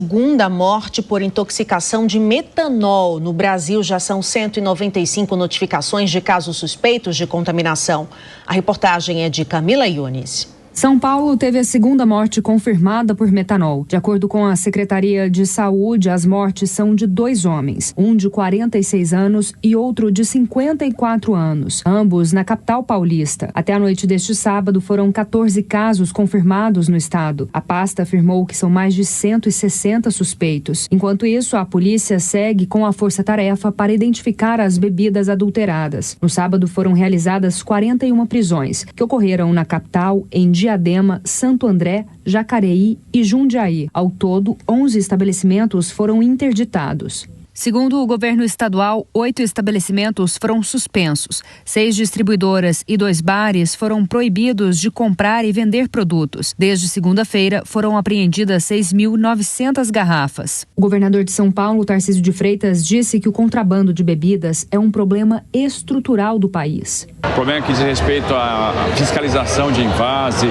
Segunda morte por intoxicação de metanol. No Brasil, já são 195 notificações de casos suspeitos de contaminação. A reportagem é de Camila Yunis. São Paulo teve a segunda morte confirmada por metanol. De acordo com a Secretaria de Saúde, as mortes são de 2 homens, um de 46 anos e outro de 54 anos, ambos na capital paulista. Até a noite deste sábado, foram 14 casos confirmados no estado. A pasta afirmou que são mais de 160 suspeitos. Enquanto isso, a polícia segue com a força-tarefa para identificar as bebidas adulteradas. No sábado, foram realizadas 41 prisões, que ocorreram na capital, em Diadema, Santo André, Jacareí e Jundiaí. Ao todo, 11 estabelecimentos foram interditados. Segundo o governo estadual, 8 estabelecimentos foram suspensos. 6 distribuidoras e 2 bares foram proibidos de comprar e vender produtos. Desde segunda-feira, foram apreendidas 6.900 garrafas. O governador de São Paulo, Tarcísio de Freitas, disse que o contrabando de bebidas é um problema estrutural do país. O problema que diz respeito à fiscalização de invase,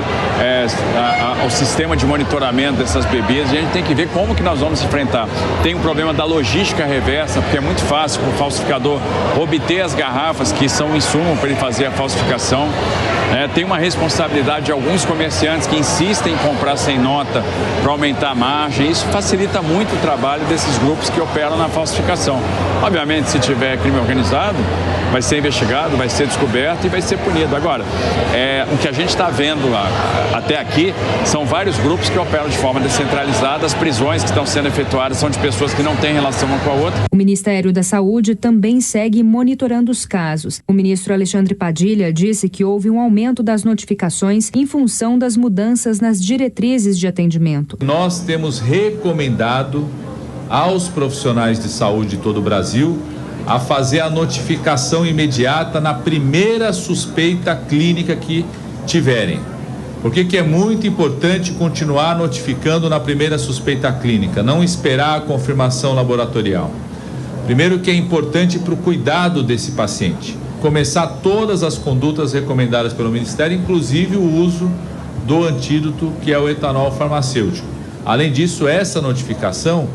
ao sistema de monitoramento dessas bebidas, a gente tem que ver como que nós vamos enfrentar. Tem um problema da logística reversa, porque é muito fácil para o falsificador obter as garrafas que são insumo para ele fazer a falsificação. Tem uma responsabilidade de alguns comerciantes que insistem em comprar sem nota para aumentar a margem. Isso facilita muito o trabalho desses grupos que operam na falsificação. Obviamente, se tiver crime organizado, vai ser investigado, vai ser descoberto e vai ser punido. Agora, o que a gente está vendo até aqui são vários grupos que operam de forma descentralizada. As prisões que estão sendo efetuadas são de pessoas que não têm relação uma com a outra. O Ministério da Saúde também segue monitorando os casos. O ministro Alexandre Padilha disse que houve um aumento das notificações em função das mudanças nas diretrizes de atendimento. Nós temos recomendado aos profissionais de saúde de todo o Brasil a fazer a notificação imediata na primeira suspeita clínica que tiverem. Por que é muito importante continuar notificando na primeira suspeita clínica, não esperar a confirmação laboratorial? Primeiro, que é importante para o cuidado desse paciente. Começar todas as condutas recomendadas pelo Ministério, inclusive o uso do antídoto, que é o etanol farmacêutico. Além disso, essa notificação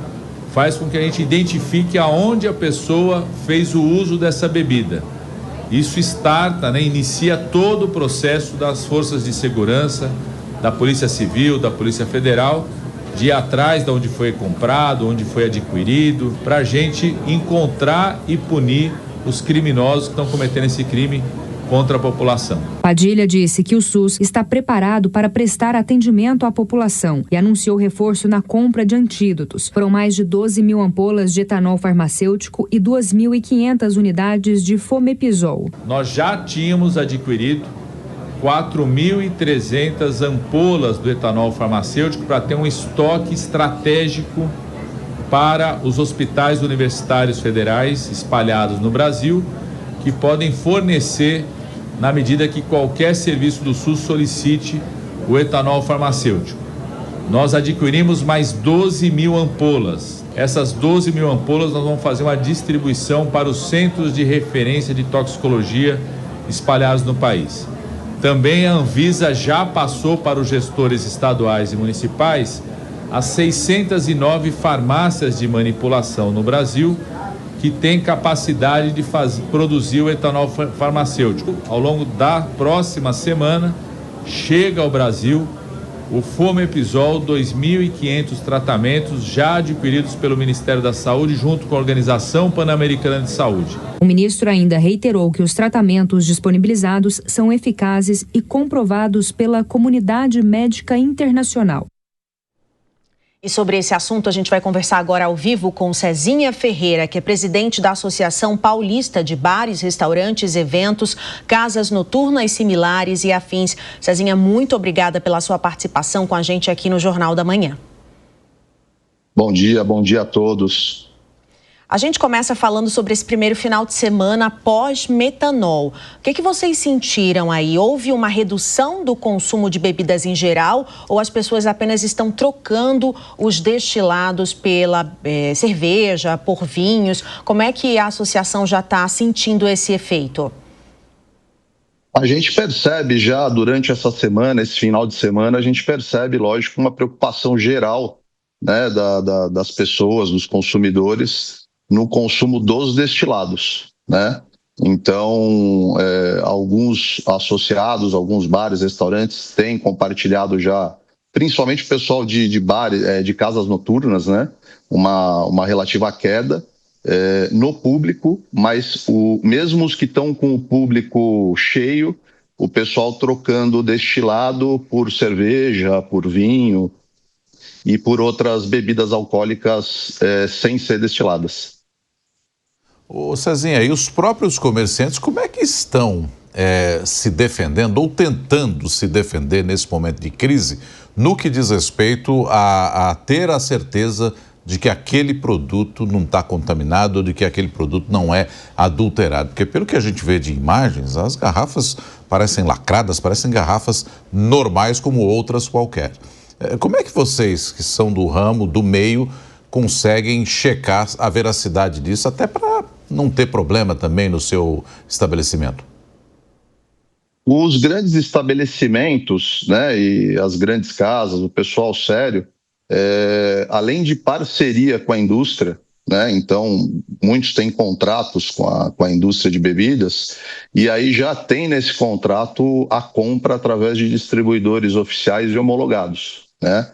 faz com que a gente identifique aonde a pessoa fez o uso dessa bebida. Isso inicia todo o processo das forças de segurança, da Polícia Civil, da Polícia Federal, de ir atrás de onde foi comprado, onde foi adquirido, para a gente encontrar e punir os criminosos que estão cometendo esse crime contra a população. Padilha disse que o SUS está preparado para prestar atendimento à população e anunciou reforço na compra de antídotos. Foram mais de 12 mil ampolas de etanol farmacêutico e 2.500 unidades de Fomepizol. Nós já tínhamos adquirido 4.300 ampolas do etanol farmacêutico para ter um estoque estratégico para os hospitais universitários federais espalhados no Brasil, que podem fornecer na medida que qualquer serviço do SUS solicite o etanol farmacêutico. Nós adquirimos mais 12 mil ampolas. Essas 12 mil ampolas nós vamos fazer uma distribuição para os centros de referência de toxicologia espalhados no país. Também a Anvisa já passou para os gestores estaduais e municipais as 609 farmácias de manipulação no Brasil que tem capacidade de produzir o etanol farmacêutico. Ao longo da próxima semana, chega ao Brasil o Fomepizol, 2.500 tratamentos já adquiridos pelo Ministério da Saúde, junto com a Organização Pan-Americana de Saúde. O ministro ainda reiterou que os tratamentos disponibilizados são eficazes e comprovados pela comunidade médica internacional. E sobre esse assunto, a gente vai conversar agora ao vivo com Cezinha Ferreira, que é presidente da Associação Paulista de Bares, Restaurantes, Eventos, Casas Noturnas Similares e Afins. Cezinha, muito obrigada pela sua participação com a gente aqui no Jornal da Manhã. Bom dia a todos. A gente começa falando sobre esse primeiro final de semana pós-metanol. O que vocês sentiram aí? Houve uma redução do consumo de bebidas em geral ou as pessoas apenas estão trocando os destilados pela cerveja, por vinhos? Como é que a associação já está sentindo esse efeito? A gente percebe já durante essa semana, esse final de semana, a gente percebe, lógico, uma preocupação geral né, das pessoas, dos consumidores, no consumo dos destilados, né? Então, alguns associados, alguns bares, restaurantes têm compartilhado já, principalmente o pessoal de bares, de casas noturnas, né? Uma relativa queda no público, mas mesmo os que estão com o público cheio, o pessoal trocando destilado por cerveja, por vinho e por outras bebidas alcoólicas sem ser destiladas. Ô Cezinha, e os próprios comerciantes, como é que estão se defendendo ou tentando se defender nesse momento de crise, no que diz respeito a ter a certeza de que aquele produto não está contaminado ou de que aquele produto não é adulterado? Porque pelo que a gente vê de imagens, as garrafas parecem lacradas, parecem garrafas normais como outras qualquer. Como é que vocês, que são do ramo, do meio, conseguem checar a veracidade disso, até para não ter problema também no seu estabelecimento? Os grandes estabelecimentos, né, e as grandes casas, o pessoal sério, além de parceria com a indústria, né, então muitos têm contratos com a indústria de bebidas, e aí já tem nesse contrato a compra através de distribuidores oficiais e homologados, né?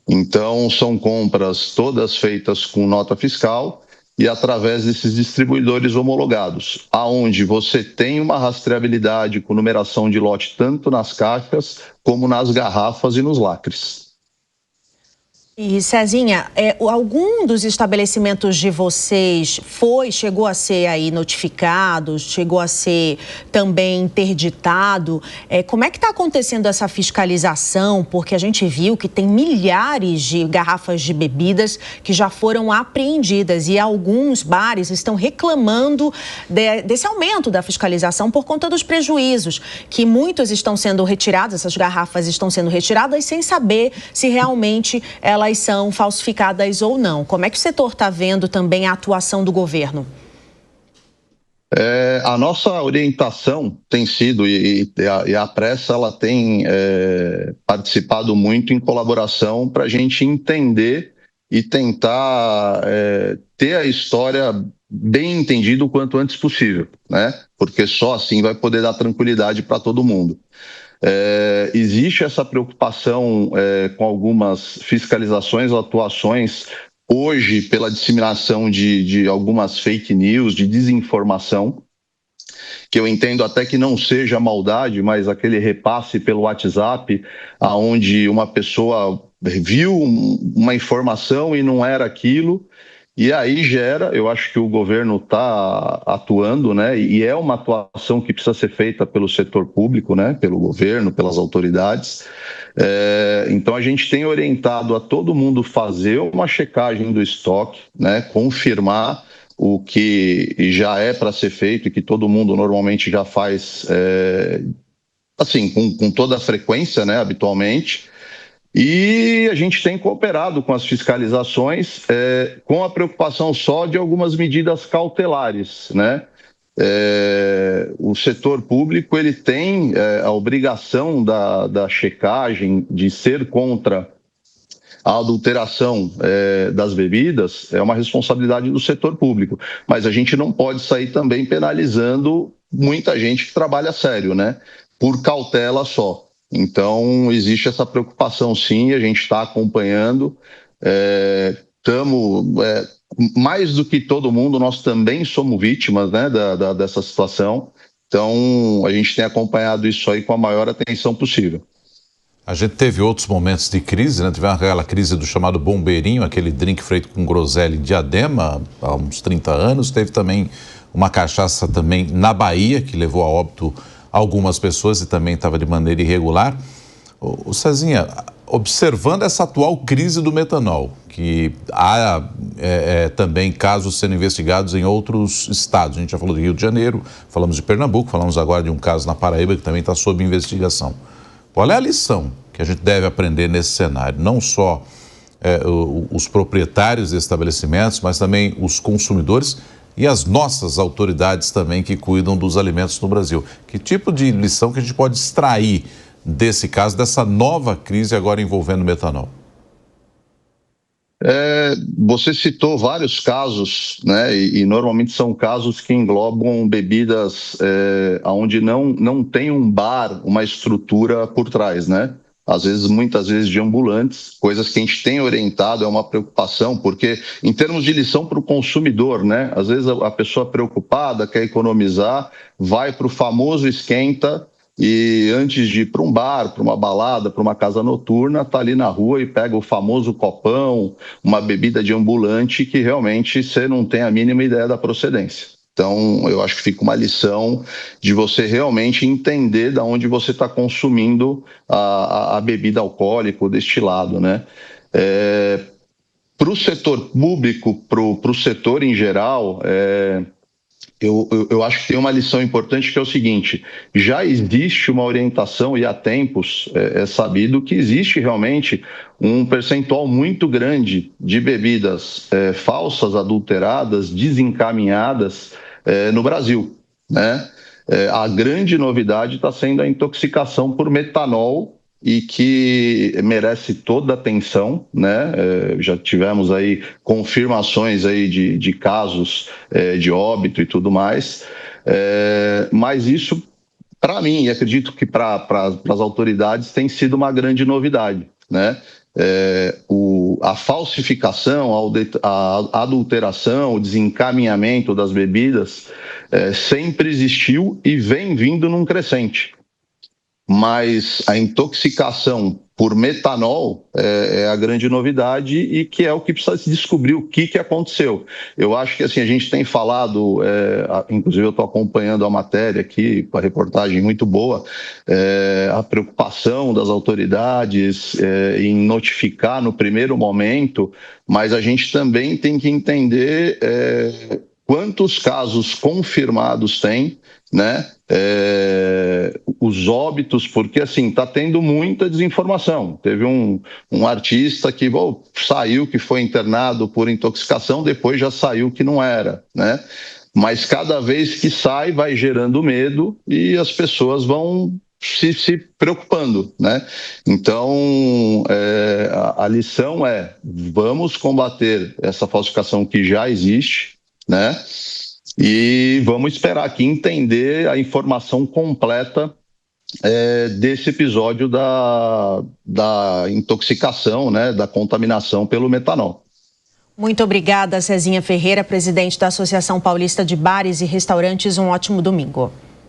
Então são compras todas feitas com nota fiscal e através desses distribuidores homologados, aonde você tem uma rastreabilidade com numeração de lote tanto nas caixas como nas garrafas e nos lacres. E Cezinha, algum dos estabelecimentos de vocês chegou a ser aí notificado, chegou a ser também interditado? Como é que está acontecendo essa fiscalização? Porque a gente viu que tem milhares de garrafas de bebidas que já foram apreendidas e alguns bares estão reclamando desse aumento da fiscalização por conta dos prejuízos, que muitos estão sendo retirados, essas garrafas estão sendo retiradas sem saber se realmente elas são falsificadas ou não. Como é que o setor está vendo também a atuação do governo? A nossa orientação tem sido, e a Pressa ela tem participado muito em colaboração para a gente entender e tentar ter a história bem entendida o quanto antes possível, né? Porque só assim vai poder dar tranquilidade para todo mundo. Existe essa preocupação com algumas fiscalizações ou atuações hoje pela disseminação de algumas fake news, de desinformação, que eu entendo até que não seja maldade, mas aquele repasse pelo WhatsApp, aonde uma pessoa viu uma informação e não era aquilo. E aí eu acho que o governo está atuando, né? E é uma atuação que precisa ser feita pelo setor público, né? Pelo governo, pelas autoridades. Então a gente tem orientado a todo mundo fazer uma checagem do estoque, né? Confirmar o que já é para ser feito e que todo mundo normalmente já faz, assim, com toda a frequência, né? Habitualmente. E a gente tem cooperado com as fiscalizações com a preocupação só de algumas medidas cautelares, né? O setor público ele tem a obrigação da checagem, de ser contra a adulteração das bebidas, é uma responsabilidade do setor público. Mas a gente não pode sair também penalizando muita gente que trabalha sério, né? Por cautela só. Então, existe essa preocupação sim, a gente está acompanhando, mais do que todo mundo, nós também somos vítimas, né, dessa situação, então a gente tem acompanhado isso aí com a maior atenção possível. A gente teve outros momentos de crise, né? Tivemos aquela crise do chamado bombeirinho, aquele drink feito com groselha em Diadema, há uns 30 anos, teve também uma cachaça também na Bahia, que levou a óbito algumas pessoas e também estava de maneira irregular. O Cezinha, observando essa atual crise do metanol, que há também casos sendo investigados em outros estados, a gente já falou do Rio de Janeiro, falamos de Pernambuco, falamos agora de um caso na Paraíba que também está sob investigação. Qual é a lição que a gente deve aprender nesse cenário? Não só os proprietários de estabelecimentos, mas também os consumidores e as nossas autoridades também que cuidam dos alimentos no Brasil. Que tipo de lição que a gente pode extrair desse caso, dessa nova crise agora envolvendo metanol? Você citou vários casos, né? E normalmente são casos que englobam bebidas onde não tem um bar, uma estrutura por trás, né? Às vezes, muitas vezes de ambulantes, coisas que a gente tem orientado, é uma preocupação, porque em termos de lição para o consumidor, né? Às vezes a pessoa preocupada, quer economizar, vai para o famoso esquenta e antes de ir para um bar, para uma balada, para uma casa noturna, está ali na rua e pega o famoso copão, uma bebida de ambulante que realmente você não tem a mínima ideia da procedência. Então, eu acho que fica uma lição de você realmente entender de onde você está consumindo a bebida alcoólica, o destilado, né? Para o setor público, para o setor em geral, eu acho que tem uma lição importante que é o seguinte: já existe uma orientação e há tempos é sabido que existe realmente um percentual muito grande de bebidas falsas, adulteradas, desencaminhadas no Brasil, né? A grande novidade está sendo a intoxicação por metanol e que merece toda a atenção, né? Já tivemos aí confirmações aí de casos de óbito e tudo mais, mas isso, para mim, e acredito que para as autoridades, tem sido uma grande novidade, né? A falsificação, a adulteração, o desencaminhamento das bebidas sempre existiu e vem vindo num crescente. Mas a intoxicação por metanol é a grande novidade e que é o que precisa se descobrir o que aconteceu. Eu acho que assim, a gente tem falado, inclusive eu estou acompanhando a matéria aqui, a reportagem muito boa, a preocupação das autoridades em notificar no primeiro momento, mas a gente também tem que entender quantos casos confirmados tem, né? Os óbitos, porque assim, está tendo muita desinformação. Teve um artista que saiu, que foi internado por intoxicação, depois já saiu que não era, né? Mas cada vez que sai, vai gerando medo e as pessoas vão se preocupando, né? Então, a lição vamos combater essa falsificação que já existe, né? E vamos esperar aqui entender a informação completa desse episódio da intoxicação, né, da contaminação pelo metanol. Muito obrigada, Cezinha Ferreira, presidente da Associação Paulista de Bares e Restaurantes. Um ótimo domingo.